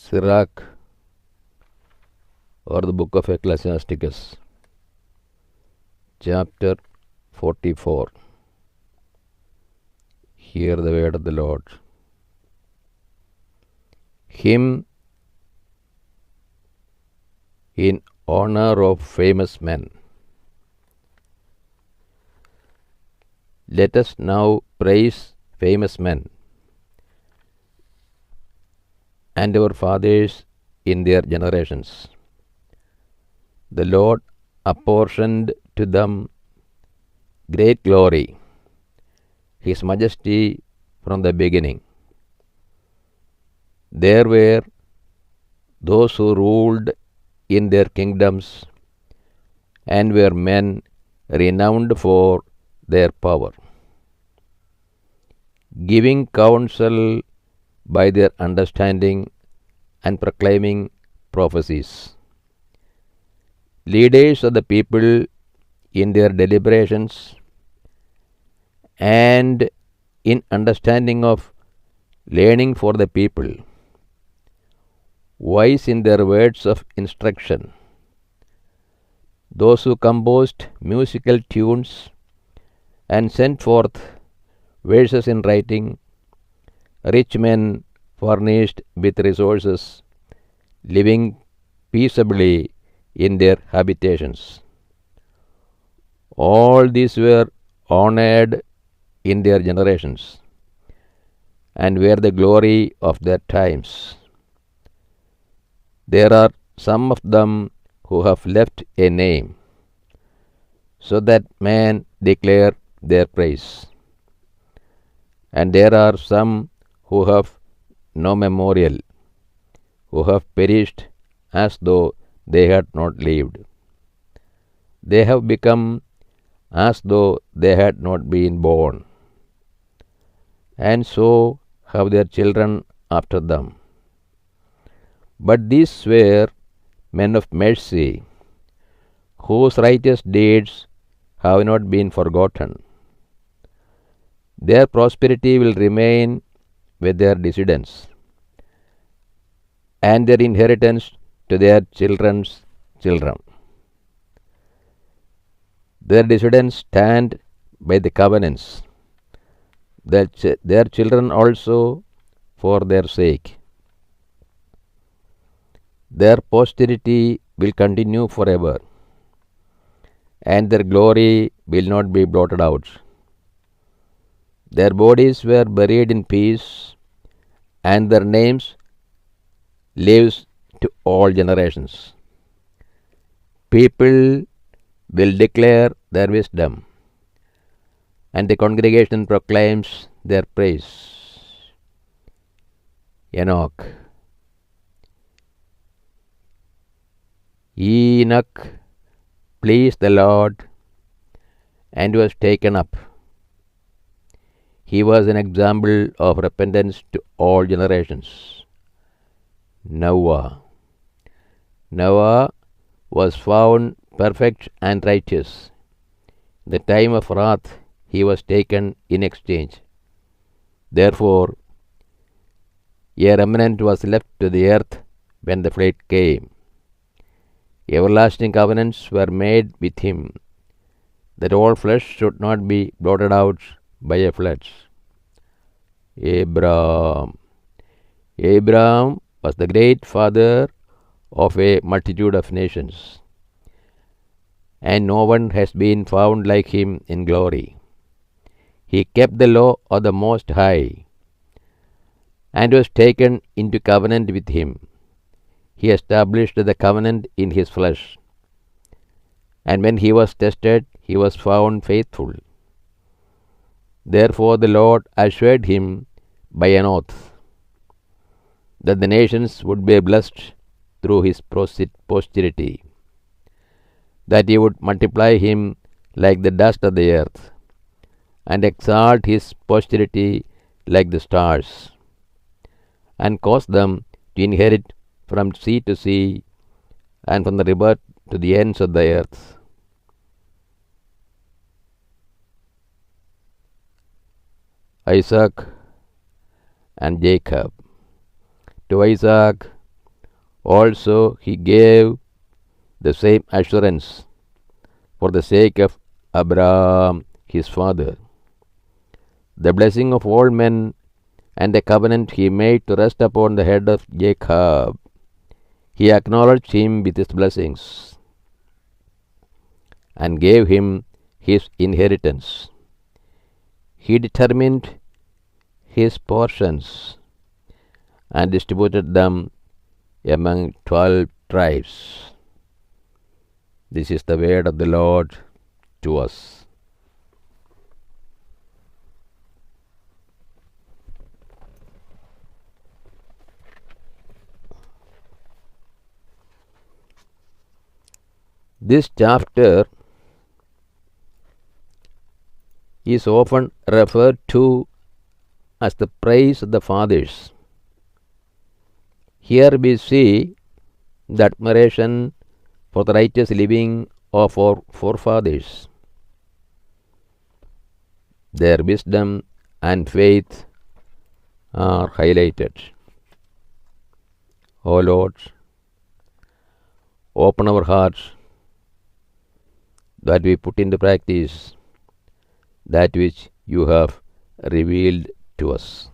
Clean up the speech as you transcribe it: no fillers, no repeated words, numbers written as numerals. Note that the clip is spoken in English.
SIRACH, or the book of Ecclesiasticus, chapter 44. Hear the word of the Lord. Hymn in honor of famous men. Let us now praise famous men and our fathers in their generations. The Lord apportioned to them great glory, His majesty from the beginning. There were those who ruled in their kingdoms and were men renowned for their power, giving counsel by their understanding and proclaiming prophecies. Leaders of the people in their deliberations and in understanding of learning for the people, wise in their words of instruction, those who composed musical tunes and sent forth verses in writing, rich men furnished with resources, living peaceably in their habitations. All these were honored in their generations and were the glory of their times. There are some of them who have left a name, so that man declare their praise. And there are some who have no memorial, who have perished as though they had not lived. They have become as though they had not been born, and so have their children after them. But these were men of mercy, whose righteous deeds have not been forgotten. Their prosperity will remain with their descendants, and their inheritance to their children's children. Their descendants stand by the covenants, their children also for their sake. Their posterity will continue forever, and their glory will not be blotted out. Their bodies were buried in peace, and their names lives to all generations. People will declare their wisdom, and the congregation proclaims their praise. Enoch. Enoch pleased the Lord and was taken up. He was an example of repentance to all generations. Noah was found perfect and righteous. In the time of wrath, he was taken in exchange. Therefore, a remnant was left to the earth when the flood came. Everlasting covenants were made with him, that all flesh should not be blotted out by a flood. Abraham was the great father of a multitude of nations, and no one has been found like him in glory. He kept the law of the Most High, and was taken into covenant with him. He established the covenant in his flesh, and when he was tested, he was found faithful. Therefore the Lord assured him by an oath that the nations would be blessed through his posterity, that he would multiply him like the dust of the earth, and exalt his posterity like the stars, and cause them to inherit from sea to sea, and from the river to the ends of the earth. Isaac and Jacob. To Isaac Also he gave the same assurance for the sake of Abraham his father, the blessing of all men, and the covenant he made to rest upon the head of Jacob. He acknowledged him with his blessings and gave him his inheritance. He determined his portions and distributed them among 12 tribes. This is the word of the Lord to us. This chapter is often referred to as the praise of the fathers. Here we see the admiration for the righteous living of our forefathers. Their wisdom and faith are highlighted. O Lord, open our hearts that we put into practice that which you have revealed to us.